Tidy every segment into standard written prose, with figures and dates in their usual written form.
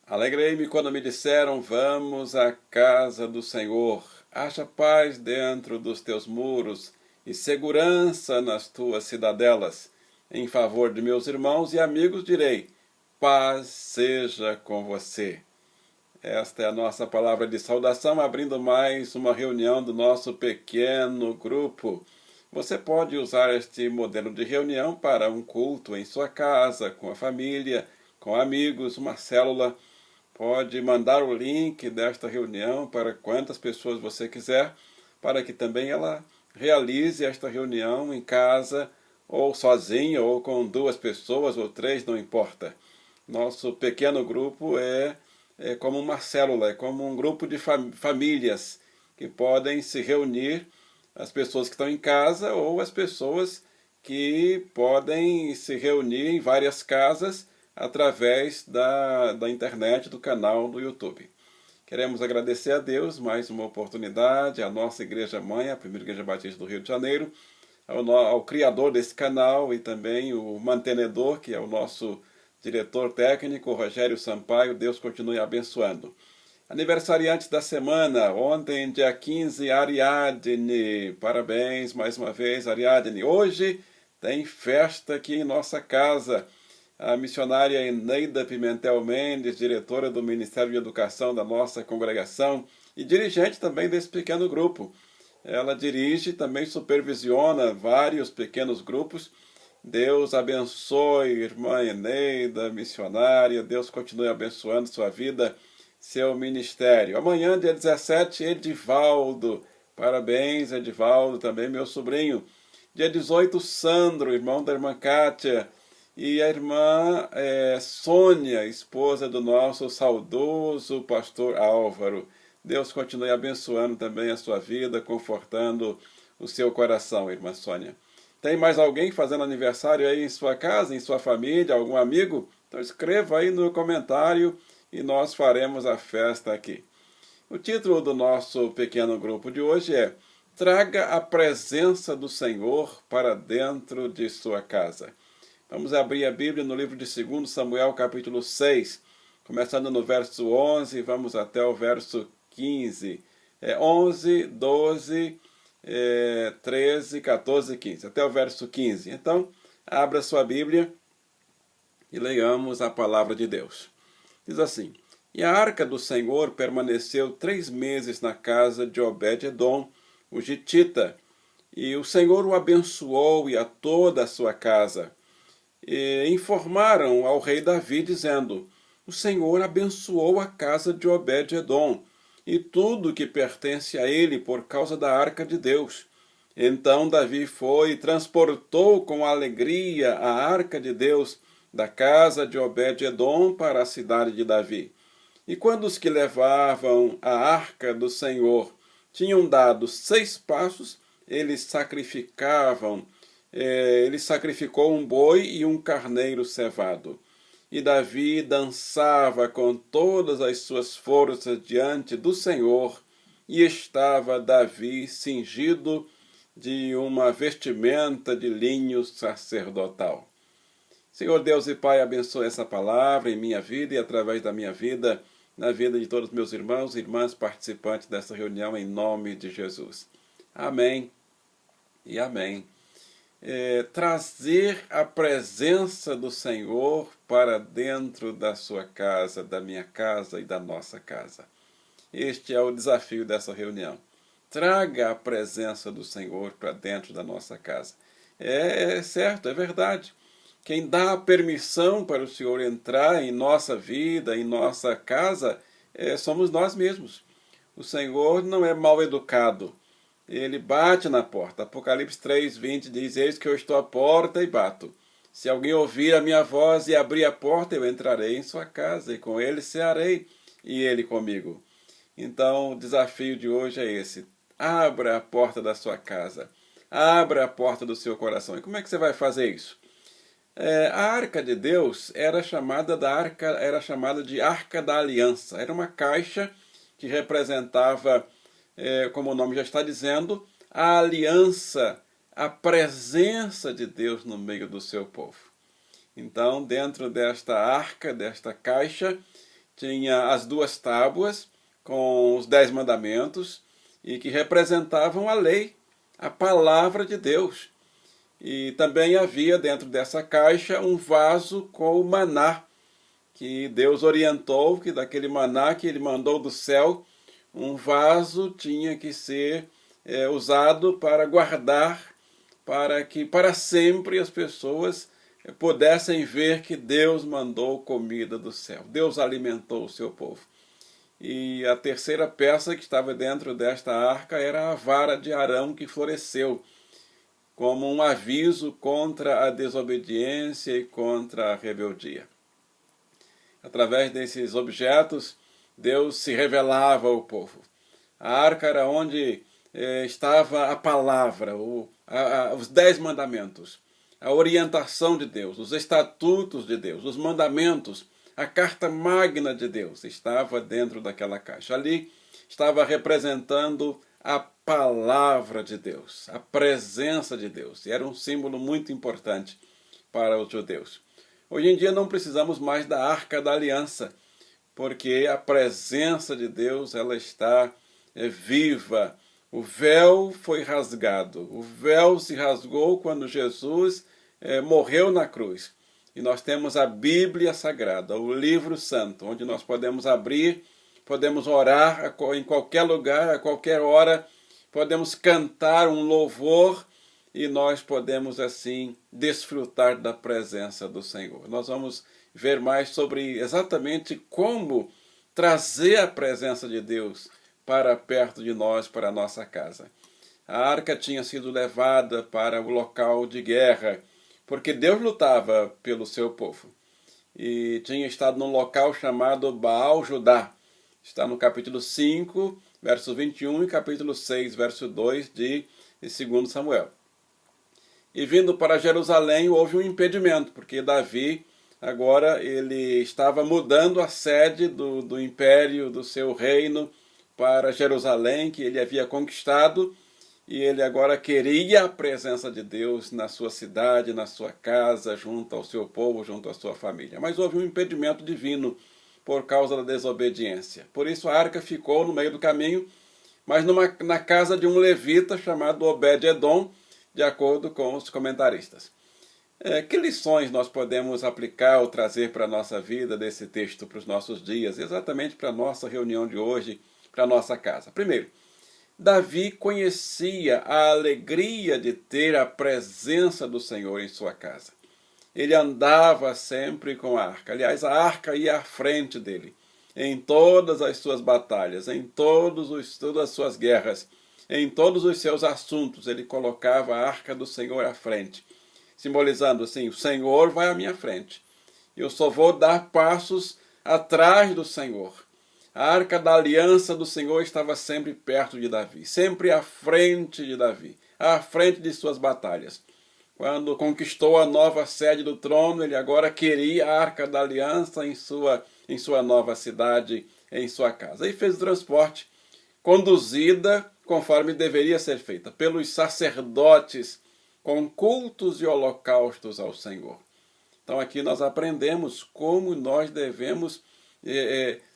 Alegrei-me quando me disseram, vamos à casa do Senhor. Haja paz dentro dos teus muros e segurança nas tuas cidadelas. Em favor de meus irmãos e amigos direi, paz seja com você. Esta é a nossa palavra de saudação, abrindo mais uma reunião do nosso pequeno grupo. Você pode usar este modelo de reunião para um culto em sua casa, com a família, com amigos, uma célula. Pode mandar o link desta reunião para quantas pessoas você quiser, para que também ela realize esta reunião em casa, ou sozinha, ou com 2 pessoas, ou 3, não importa. Nosso pequeno grupo é como uma célula, é como um grupo de famílias que podem se reunir, as pessoas que estão em casa, ou as pessoas que podem se reunir em várias casas, através da internet, do canal do YouTube. Queremos agradecer a Deus mais uma oportunidade, à nossa Igreja Mãe, a Primeira Igreja Batista do Rio de Janeiro, ao criador desse canal e também o mantenedor, que é o nosso diretor técnico, Rogério Sampaio. Deus continue abençoando. Aniversariantes da semana, ontem, dia 15, Ariadne. Parabéns mais uma vez, Ariadne. Hoje tem festa aqui em nossa casa. A missionária Eneida Pimentel Mendes, diretora do Ministério de Educação da nossa congregação e dirigente também desse pequeno grupo. Ela dirige e também supervisiona vários pequenos grupos. Deus abençoe, irmã Eneida, missionária. Deus continue abençoando sua vida, seu ministério. Amanhã, dia 17, Edivaldo. Parabéns, Edivaldo, também meu sobrinho. Dia 18, Sandro, irmão da irmã Kátia. E a irmã Sônia, esposa do nosso saudoso pastor Álvaro. Deus continue abençoando também a sua vida, confortando o seu coração, irmã Sônia. Tem mais alguém fazendo aniversário aí em sua casa, em sua família, algum amigo? Então escreva aí no comentário e nós faremos a festa aqui. O título do nosso pequeno grupo de hoje é Traga a presença do Senhor para dentro de sua casa. Vamos abrir a Bíblia no livro de 2 Samuel, capítulo 6, começando no verso 11, vamos até o verso 15. 11, 12, 13, 14 e 15, até o verso 15. Então, abra sua Bíblia e leiamos a palavra de Deus. Diz assim, E a arca do Senhor permaneceu 3 meses na casa de Obed-edom, o gitita, e o Senhor o abençoou e a toda a sua casa. E informaram ao rei Davi, dizendo, o Senhor abençoou a casa de Obed-edom e tudo que pertence a ele por causa da arca de Deus. Então Davi foi e transportou com alegria a arca de Deus da casa de Obed-edom para a cidade de Davi. E quando os que levavam a arca do Senhor tinham dado 6 passos, ele sacrificou um boi e um carneiro cevado. E Davi dançava com todas as suas forças diante do Senhor, e estava Davi cingido de uma vestimenta de linho sacerdotal. Senhor Deus e Pai, abençoe essa palavra em minha vida e através da minha vida, na vida de todos meus irmãos e irmãs participantes dessa reunião, em nome de Jesus. Amém e amém. Trazer a presença do Senhor para dentro da sua casa, da minha casa e da nossa casa. Este é o desafio dessa reunião. Traga a presença do Senhor para dentro da nossa casa. É certo, é verdade. Quem dá a permissão para o Senhor entrar em nossa vida, em nossa casa, somos nós mesmos. O Senhor não é mal educado. Ele bate na porta. Apocalipse 3:20 diz, eis que eu estou à porta e bato. Se alguém ouvir a minha voz e abrir a porta, eu entrarei em sua casa, e com ele cearei, e ele comigo. Então, o desafio de hoje é esse. Abra a porta da sua casa. Abra a porta do seu coração. E como é que você vai fazer isso? A arca de Deus era chamada de Arca da Aliança. Era uma caixa que representava, como o nome já está dizendo, a aliança, a presença de Deus no meio do seu povo. Então, dentro desta arca, desta caixa, tinha as 2 tábuas com os 10 mandamentos e que representavam a lei, a palavra de Deus. E também havia dentro dessa caixa um vaso com o maná, que Deus orientou que daquele maná que ele mandou do céu, um vaso tinha que ser usado para guardar, para que para sempre as pessoas pudessem ver que Deus mandou comida do céu. Deus alimentou o seu povo. E a terceira peça que estava dentro desta arca era a vara de Arão que floresceu, como um aviso contra a desobediência e contra a rebeldia. Através desses objetos, Deus se revelava ao povo. A arca era onde estava a palavra, os 10 mandamentos, a orientação de Deus, os estatutos de Deus, os mandamentos, a carta magna de Deus estava dentro daquela caixa. Ali estava representando a palavra de Deus, a presença de Deus. E era um símbolo muito importante para os judeus. Hoje em dia não precisamos mais da Arca da Aliança, porque a presença de Deus ela está viva. O véu foi rasgado. O véu se rasgou quando Jesus morreu na cruz. E nós temos a Bíblia Sagrada, o livro santo, onde nós podemos abrir, podemos orar em qualquer lugar, a qualquer hora, podemos cantar um louvor e nós podemos assim desfrutar da presença do Senhor. Nós vamos ver mais sobre exatamente como trazer a presença de Deus para perto de nós, para a nossa casa. A arca tinha sido levada para o local de guerra, porque Deus lutava pelo seu povo. E tinha estado num local chamado Baal-Judá. Está no capítulo 5, verso 21 e capítulo 6, verso 2 de 2 Samuel. E vindo para Jerusalém houve um impedimento, porque Davi agora ele estava mudando a sede do império, do seu reino, para Jerusalém, que ele havia conquistado, e ele agora queria a presença de Deus na sua cidade, na sua casa, junto ao seu povo, junto à sua família. Mas houve um impedimento divino por causa da desobediência. Por isso a arca ficou no meio do caminho, mas na casa de um levita chamado Obed-Edom, de acordo com os comentaristas. Que lições nós podemos aplicar ou trazer para a nossa vida desse texto, para os nossos dias, exatamente para a nossa reunião de hoje, para a nossa casa? Primeiro, Davi conhecia a alegria de ter a presença do Senhor em sua casa. Ele andava sempre com a arca. Aliás, a arca ia à frente dele, em todas as suas batalhas, em todas as suas guerras, em todos os seus assuntos, ele colocava a arca do Senhor à frente, simbolizando assim, o Senhor vai à minha frente. Eu só vou dar passos atrás do Senhor. A arca da aliança do Senhor estava sempre perto de Davi, sempre à frente de Davi, à frente de suas batalhas. Quando conquistou a nova sede do trono, ele agora queria a arca da aliança em sua nova cidade, em sua casa. E fez o transporte, conduzida conforme deveria ser feita, pelos sacerdotes, com cultos e holocaustos ao Senhor. Então aqui nós aprendemos como nós devemos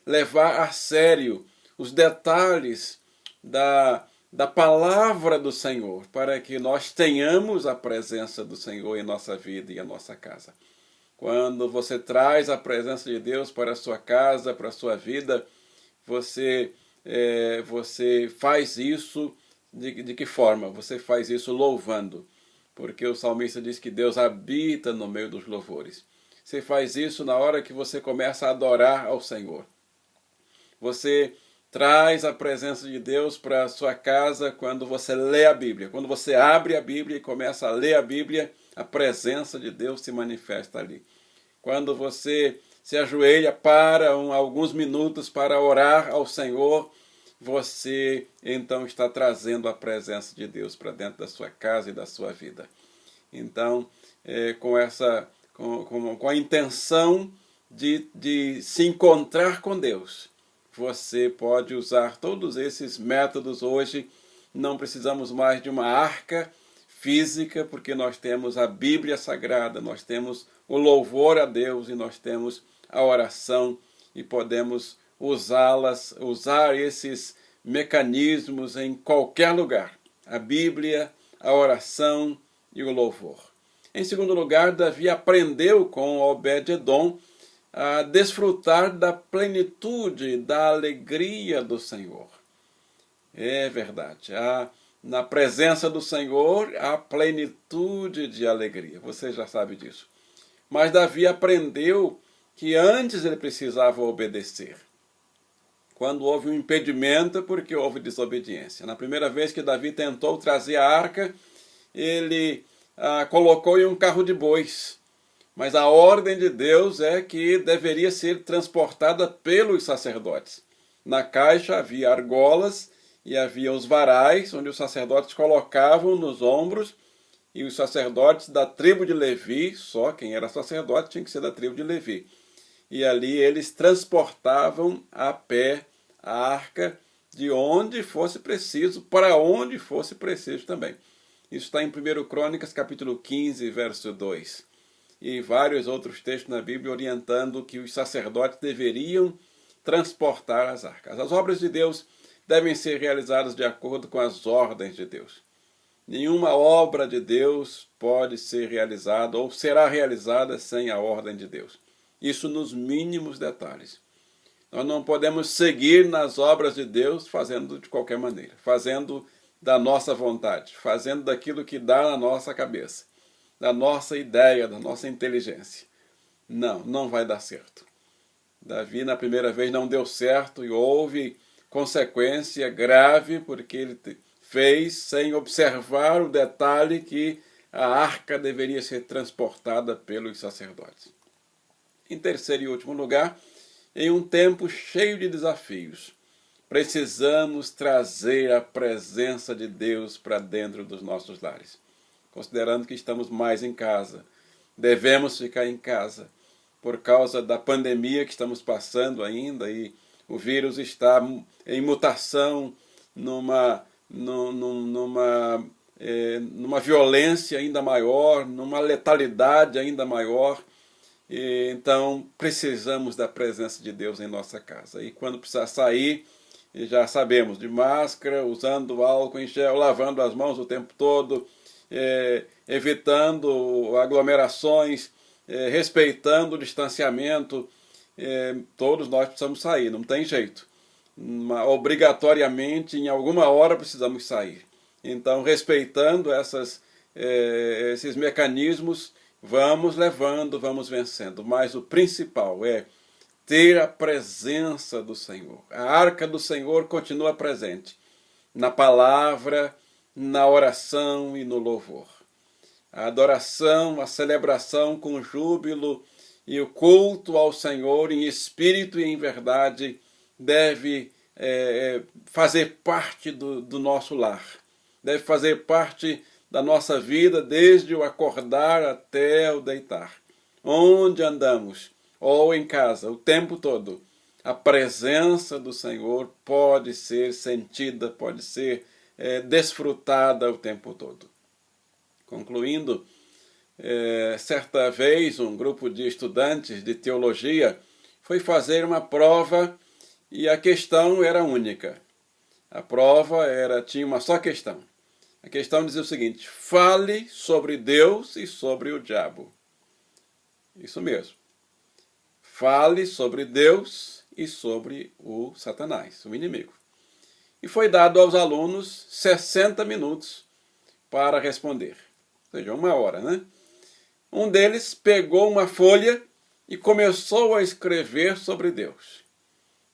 levar a sério os detalhes da palavra do Senhor, para que nós tenhamos a presença do Senhor em nossa vida e em nossa casa. Quando você traz a presença de Deus para a sua casa, para a sua vida, você faz isso de que forma? Você faz isso louvando, porque o salmista diz que Deus habita no meio dos louvores. Você faz isso na hora que você começa a adorar ao Senhor. Você traz a presença de Deus para a sua casa quando você lê a Bíblia. Quando você abre a Bíblia e começa a ler a Bíblia, a presença de Deus se manifesta ali. Quando você se ajoelha para alguns minutos para orar ao Senhor, você então está trazendo a presença de Deus para dentro da sua casa e da sua vida. Então, com a intenção de se encontrar com Deus, você pode usar todos esses métodos hoje. Não precisamos mais de uma arca física, porque nós temos a Bíblia Sagrada, nós temos o louvor a Deus e nós temos a oração e podemos usar esses mecanismos em qualquer lugar. A Bíblia, a oração e o louvor. Em segundo lugar, Davi aprendeu com Obed-edom a desfrutar da plenitude, da alegria do Senhor. É verdade, na presença do Senhor há plenitude de alegria, você já sabe disso. Mas Davi aprendeu que antes ele precisava obedecer. Quando houve um impedimento, porque houve desobediência. Na primeira vez que Davi tentou trazer a arca, ele colocou em um carro de bois. Mas a ordem de Deus é que deveria ser transportada pelos sacerdotes. Na caixa havia argolas e havia os varais, onde os sacerdotes colocavam nos ombros, e os sacerdotes da tribo de Levi, só quem era sacerdote tinha que ser da tribo de Levi. E ali eles transportavam a pé a arca de onde fosse preciso, para onde fosse preciso também. Isso está em 1 Crônicas, capítulo 15, verso 2. E vários outros textos na Bíblia orientando que os sacerdotes deveriam transportar as arcas. As obras de Deus devem ser realizadas de acordo com as ordens de Deus. Nenhuma obra de Deus pode ser realizada ou será realizada sem a ordem de Deus. Isso nos mínimos detalhes. Nós não podemos seguir nas obras de Deus fazendo de qualquer maneira, fazendo da nossa vontade, fazendo daquilo que dá na nossa cabeça, da nossa ideia, da nossa inteligência. Não vai dar certo. Davi, na primeira vez, não deu certo e houve consequência grave, porque ele fez sem observar o detalhe que a arca deveria ser transportada pelos sacerdotes. Em terceiro e último lugar, em um tempo cheio de desafios, precisamos trazer a presença de Deus para dentro dos nossos lares. Considerando que estamos mais em casa, devemos ficar em casa por causa da pandemia que estamos passando ainda, e o vírus está em mutação, numa violência ainda maior, numa letalidade ainda maior. E então precisamos da presença de Deus em nossa casa. E quando precisar sair, já sabemos, de máscara, usando álcool em gel, lavando as mãos o tempo todo, evitando aglomerações, respeitando o distanciamento. Todos nós precisamos sair, não tem jeito. Obrigatoriamente, em alguma hora precisamos sair. Então, respeitando esses mecanismos, vamos levando, vamos vencendo. Mas o principal é ter a presença do Senhor. A arca do Senhor continua presente na palavra, na oração e no louvor. A adoração, a celebração com júbilo e o culto ao Senhor em espírito e em verdade deve fazer parte do nosso lar. Deve fazer parte da nossa vida desde o acordar até o deitar. Onde andamos, ou em casa, o tempo todo, a presença do Senhor pode ser sentida, pode ser desfrutada o tempo todo. Concluindo, certa vez um grupo de estudantes de teologia foi fazer uma prova e a questão era única. A prova tinha uma só questão. A questão dizia o seguinte: fale sobre Deus e sobre o diabo. Isso mesmo. Fale sobre Deus e sobre o Satanás, o inimigo. E foi dado aos alunos 60 minutos para responder. Ou seja, 1 hora, né? Um deles pegou uma folha e começou a escrever sobre Deus.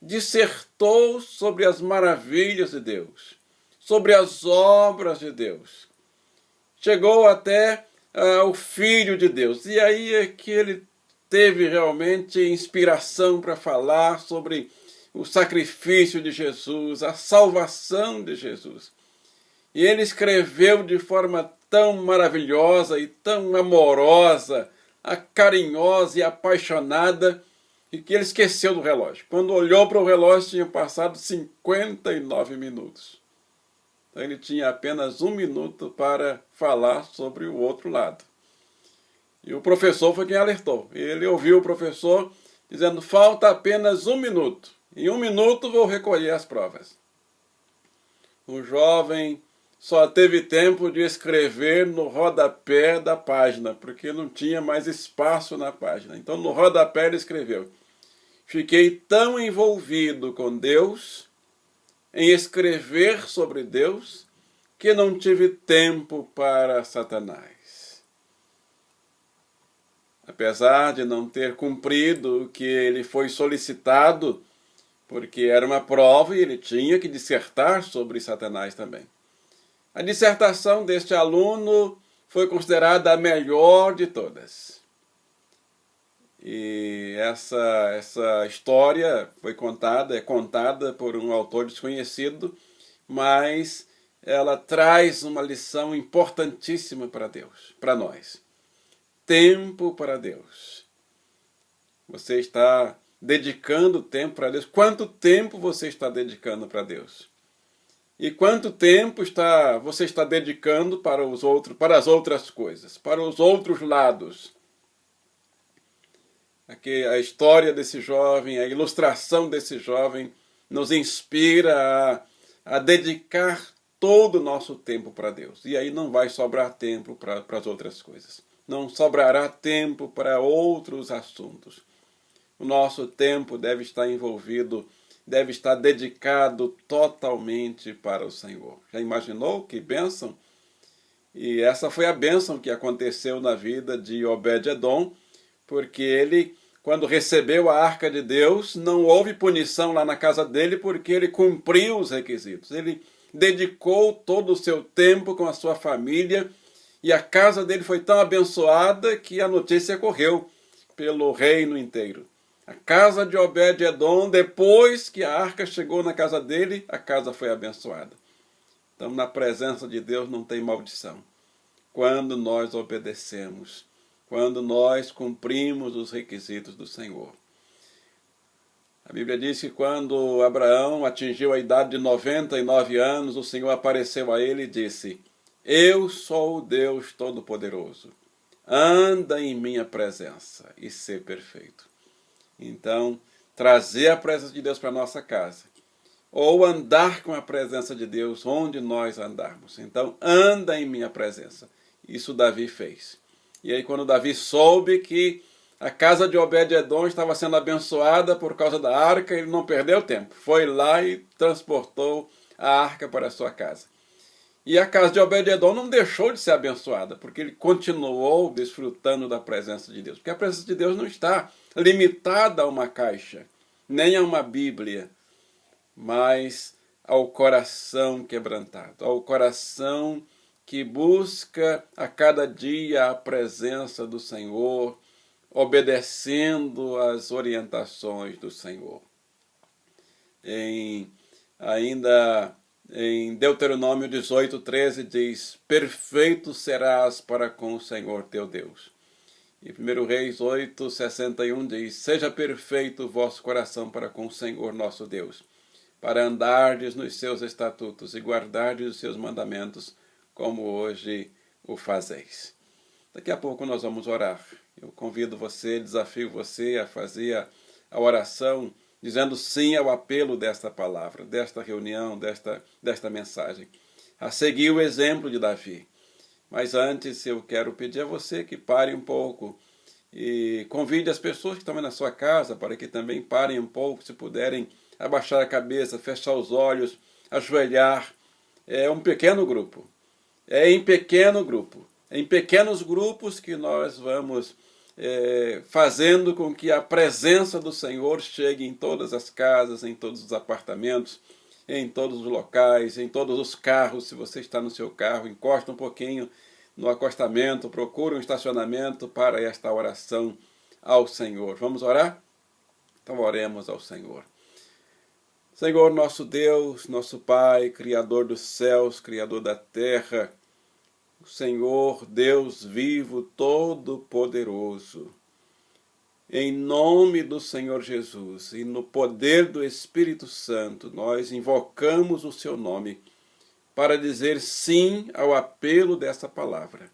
Dissertou sobre as maravilhas de Deus, sobre as obras de Deus. Chegou até o Filho de Deus. E aí é que ele teve realmente inspiração para falar sobre o sacrifício de Jesus, a salvação de Jesus. E ele escreveu de forma tão maravilhosa e tão amorosa, carinhosa e apaixonada, e que ele esqueceu do relógio. Quando olhou para o relógio, tinha passado 59 minutos. Então ele tinha apenas 1 minuto para falar sobre o outro lado. E o professor foi quem alertou. Ele ouviu o professor dizendo: falta apenas 1 minuto. Em 1 minuto vou recolher as provas. O jovem só teve tempo de escrever no rodapé da página, porque não tinha mais espaço na página. Então, no rodapé ele escreveu: fiquei tão envolvido com Deus, em escrever sobre Deus, que não tive tempo para Satanás. Apesar de não ter cumprido o que ele foi solicitado, porque era uma prova e ele tinha que dissertar sobre Satanás também. A dissertação deste aluno foi considerada a melhor de todas. E essa história é contada por um autor desconhecido, mas ela traz uma lição importantíssima para Deus, para nós. Tempo para Deus. Você está dedicando tempo para Deus? Quanto tempo você está dedicando para Deus? E quanto tempo você está dedicando para as outras coisas, para os outros lados? Aqui, a história desse jovem, a ilustração desse jovem nos inspira a dedicar todo o nosso tempo para Deus. E aí não vai sobrar tempo para as outras coisas. Não sobrará tempo para outros assuntos. O nosso tempo deve estar envolvido, deve estar dedicado totalmente para o Senhor. Já imaginou que bênção? E essa foi a bênção que aconteceu na vida de Obed-Edom, porque ele, quando recebeu a arca de Deus, não houve punição lá na casa dele, porque ele cumpriu os requisitos. Ele dedicou todo o seu tempo com a sua família, e a casa dele foi tão abençoada que a notícia correu pelo reino inteiro. A casa de Obed-Edom, depois que a arca chegou na casa dele, a casa foi abençoada. Então, na presença de Deus não tem maldição. Quando nós obedecemos, quando nós cumprimos os requisitos do Senhor. A Bíblia diz que quando Abraão atingiu a idade de 99 anos, o Senhor apareceu a ele e disse: eu sou o Deus Todo-Poderoso. Anda em minha presença e ser perfeito. Então, trazer a presença de Deus para a nossa casa, ou andar com a presença de Deus onde nós andarmos. Então, anda em minha presença. Isso Davi fez. E aí, quando Davi soube que a casa de Obed-Edom estava sendo abençoada por causa da arca, ele não perdeu tempo. Foi lá e transportou a arca para a sua casa. E a casa de Obed-Edom não deixou de ser abençoada, porque ele continuou desfrutando da presença de Deus. Porque a presença de Deus não está limitada a uma caixa, nem a uma Bíblia, mas ao coração quebrantado, ao coração que busca a cada dia a presença do Senhor, obedecendo às orientações do Senhor. Ainda em Deuteronômio 18:13 diz: perfeito serás para com o Senhor teu Deus. E 1 Reis 8:61 diz: seja perfeito o vosso coração para com o Senhor nosso Deus, para andardes nos seus estatutos e guardardes os seus mandamentos, como hoje o fazeis. Daqui a pouco nós vamos orar. Eu convido você, desafio você a fazer a oração, dizendo sim ao apelo desta palavra, desta reunião, desta mensagem. A seguir o exemplo de Davi. Mas antes eu quero pedir a você que pare um pouco e convide as pessoas que estão na sua casa para que também parem um pouco, se puderem abaixar a cabeça, fechar os olhos, ajoelhar. É um pequeno grupo. É em pequeno grupo. É em pequenos grupos que nós vamos fazendo com que a presença do Senhor chegue em todas as casas, em todos os apartamentos, em todos os locais, em todos os carros. Se você está no seu carro, encosta um pouquinho no acostamento, procure um estacionamento para esta oração ao Senhor. Vamos orar? Então oremos ao Senhor. Senhor, nosso Deus, nosso Pai, Criador dos céus, Criador da terra, o Senhor, Deus vivo, todo-poderoso, em nome do Senhor Jesus e no poder do Espírito Santo, nós invocamos o seu nome para dizer sim ao apelo dessa palavra.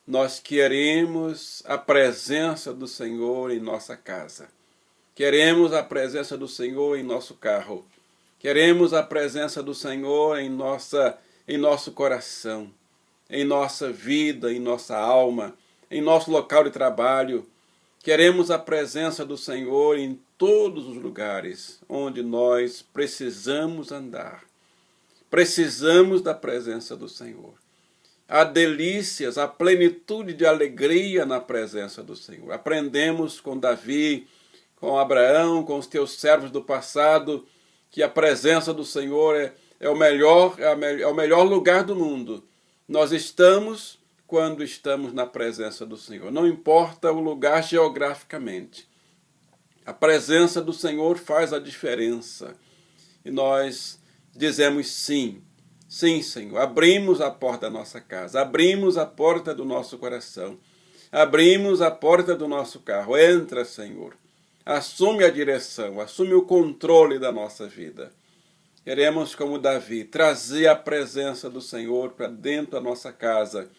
Nós queremos a presença do Senhor em nossa casa. Queremos a presença do Senhor em nosso carro. Queremos a presença do Senhor em nosso coração, em nossa vida, em nossa alma, em nosso local de trabalho. Queremos a presença do Senhor em todos os lugares onde nós precisamos andar. Precisamos da presença do Senhor. Há delícias, há plenitude de alegria na presença do Senhor. Aprendemos com Davi, com Abraão, com os teus servos do passado, que a presença do Senhor é o melhor lugar do mundo. Nós estamos quando estamos na presença do Senhor. Não importa o lugar geograficamente. A presença do Senhor faz a diferença. E nós dizemos sim. Sim, Senhor. Abrimos a porta da nossa casa. Abrimos a porta do nosso coração. Abrimos a porta do nosso carro. Entra, Senhor. Assume a direção. Assume o controle da nossa vida. Queremos, como Davi, trazer a presença do Senhor para dentro da nossa casa.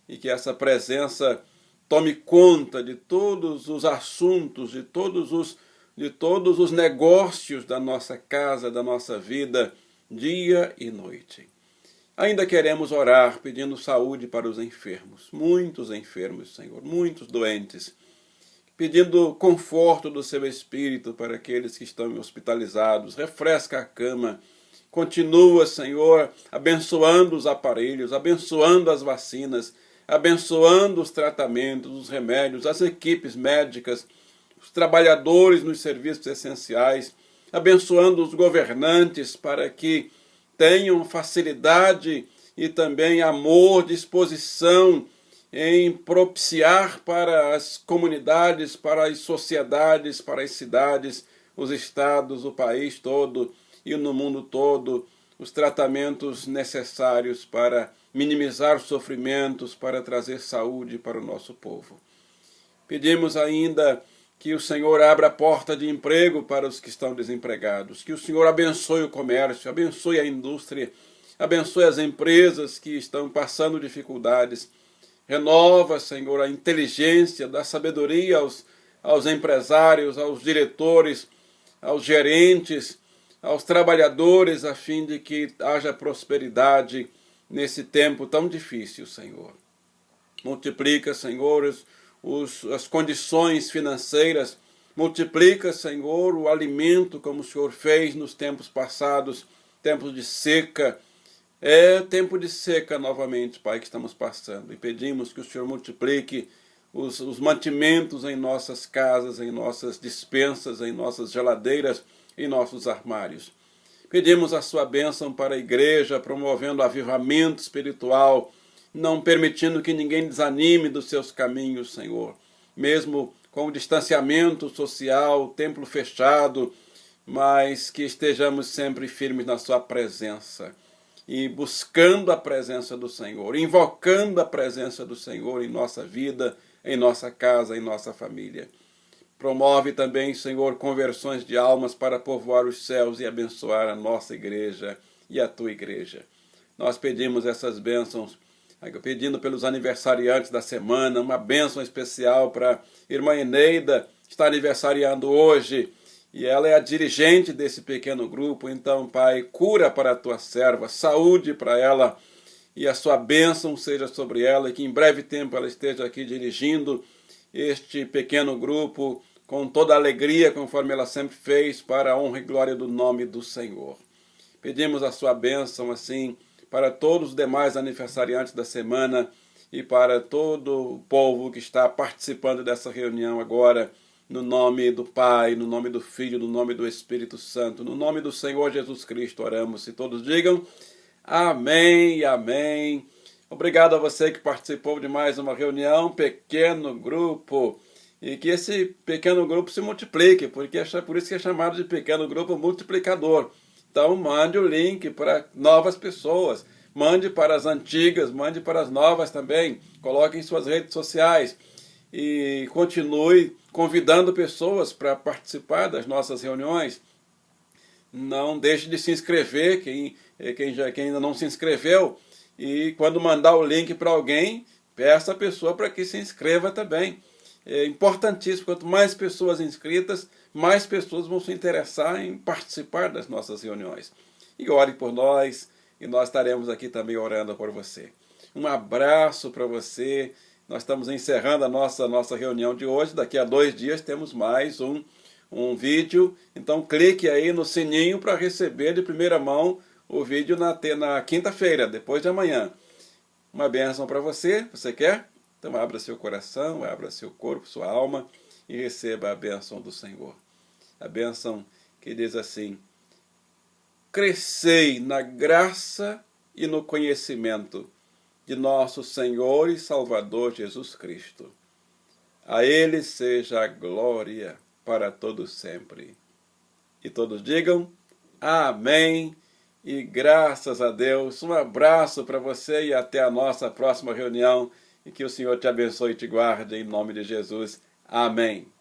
E que essa presença tome conta de todos os assuntos, de todos os negócios da nossa casa, da nossa vida, dia e noite. Ainda queremos orar pedindo saúde para os enfermos, muitos enfermos, Senhor, muitos doentes, pedindo conforto do seu Espírito para aqueles que estão hospitalizados, refresca a cama, continua, Senhor, abençoando os aparelhos, abençoando as vacinas, abençoando os tratamentos, os remédios, as equipes médicas, os trabalhadores nos serviços essenciais, abençoando os governantes para que tenham facilidade e também amor, disposição em propiciar para as comunidades, para as sociedades, para as cidades, os estados, o país todo e no mundo todo, os tratamentos necessários para minimizar os sofrimentos, para trazer saúde para o nosso povo. Pedimos ainda que o Senhor abra a porta de emprego para os que estão desempregados, que o Senhor abençoe o comércio, abençoe a indústria, abençoe as empresas que estão passando dificuldades. Renova, Senhor, a inteligência, dá sabedoria aos empresários, aos diretores, aos gerentes, aos trabalhadores, a fim de que haja prosperidade nesse tempo tão difícil, Senhor. Multiplica, Senhor, as condições financeiras, multiplica, Senhor, o alimento como o Senhor fez nos tempos passados, tempos de seca. É tempo de seca novamente, Pai, que estamos passando. E pedimos que o Senhor multiplique os mantimentos em nossas casas, em nossas despensas, em nossas geladeiras, em nossos armários. Pedimos a sua bênção para a igreja, promovendo avivamento espiritual, não permitindo que ninguém desanime dos seus caminhos, Senhor. Mesmo com o distanciamento social, o templo fechado, mas que estejamos sempre firmes na sua presença. E buscando a presença do Senhor, invocando a presença do Senhor em nossa vida, em nossa casa, em nossa família. Promove também, Senhor, conversões de almas para povoar os céus e abençoar a nossa igreja e a tua igreja. Nós pedimos essas bênçãos, pedindo pelos aniversariantes da semana, uma bênção especial para a irmã Eneida, que está aniversariando hoje, e ela é a dirigente desse pequeno grupo. Então, Pai, cura para a tua serva, saúde para ela, e a sua bênção seja sobre ela, e que em breve tempo ela esteja aqui dirigindo este pequeno grupo com toda a alegria, conforme ela sempre fez, para a honra e glória do nome do Senhor. Pedimos a sua bênção, assim, para todos os demais aniversariantes da semana e para todo o povo que está participando dessa reunião agora, no nome do Pai, no nome do Filho, no nome do Espírito Santo, no nome do Senhor Jesus Cristo, oramos. E todos digam amém e amém. Obrigado a você que participou de mais uma reunião, pequeno grupo, e que esse pequeno grupo se multiplique, porque é por isso que é chamado de pequeno grupo multiplicador. Então mande o link para novas pessoas, mande para as antigas, mande para as novas também, coloque em suas redes sociais e continue convidando pessoas para participar das nossas reuniões. Não deixe de se inscrever, quem ainda não se inscreveu, e quando mandar o link para alguém, peça a pessoa para que se inscreva também. É importantíssimo, quanto mais pessoas inscritas, mais pessoas vão se interessar em participar das nossas reuniões. E ore por nós, e nós estaremos aqui também orando por você. Um abraço para você. Nós estamos encerrando a nossa reunião de hoje. Daqui a 2 dias temos mais um vídeo. Então clique aí no sininho para receber de primeira mão o vídeo na quinta-feira, depois de amanhã. Uma bênção para você. Você quer? Então abra seu coração, abra seu corpo, sua alma e receba a bênção do Senhor. A bênção que diz assim: crescei na graça e no conhecimento de nosso Senhor e Salvador Jesus Cristo. A Ele seja a glória para todos sempre. E todos digam amém e graças a Deus. Um abraço para você e até a nossa próxima reunião. E que o Senhor te abençoe e te guarde em nome de Jesus. Amém.